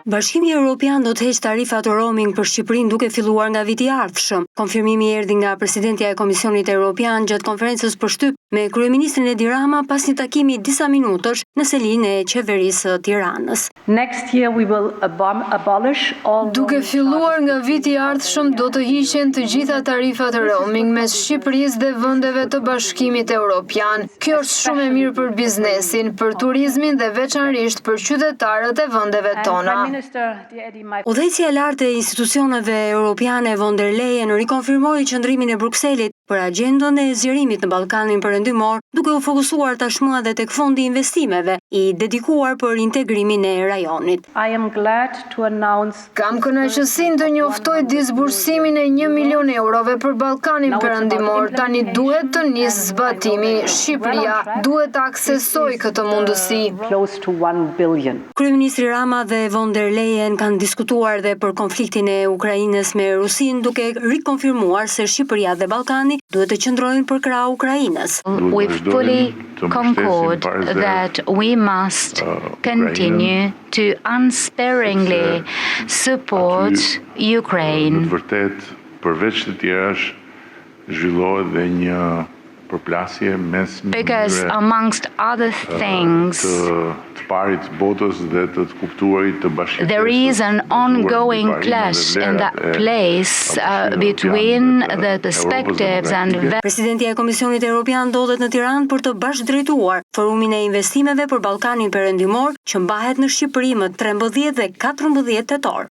Bashkimi Evropian do të heqë tarifat roaming për Shqipërinë duke filluar nga viti i ardhshëm. Konfirmimi erdhi nga presidentja e Komisionit Evropian gjatë konferencës për shtyp me kryeministrin Edi Rama pas një takimi disa minutësh në selinë e qeverisë së Tiranës. Duke filluar nga viti i ardhshëm do të hiqen të gjitha tarifat roaming mes Shqipërisë dhe vendeve të Bashkimit Evropian. Kjo është shumë e mirë për biznesin, për turizmin dhe veçanërisht për qytetarët e vendeve tona. Udhëheqësia e lartë e institucioneve europiane von der Leyen rikonfirmoi qëndrimin e Brukselit për agjendën e zgjerimit në Ballkanin Perëndimor, duke u fokusuar tashmë edhe tek fondi i investimeve i dedikuar për integrimin e rajonit. Kam kënaqësinë të njoftoj disbursimin e 1 milion eurove për Ballkanin Perëndimor. Tani duhet të nisë zbatimi. Shqipëria duhet të aksesojë këtë mundësi. Kryeministri Rama dhe von der Leyen kanë diskutuar dhe për konfliktin e Ukrainës me Rusinë, duke rikonfirmuar se Shqipëria dhe Ballkani duhet të qëndrojnë për krah Ukrainës. We fully concord that we must continue to unsparingly support Ukraine. Vërtet, përveç të tjerash, zhvillohet dhe një përplasje mes Because amongst other things, there is an ongoing clash in that place between the perspectives and Presidentja e Komisionit Evropian ndodhet në Tiranë për të bashkëdrejtuar forumin e investimeve për Ballkanin Perëndimor që mbahet në Shqipëri më 13 dhe 14 tetor.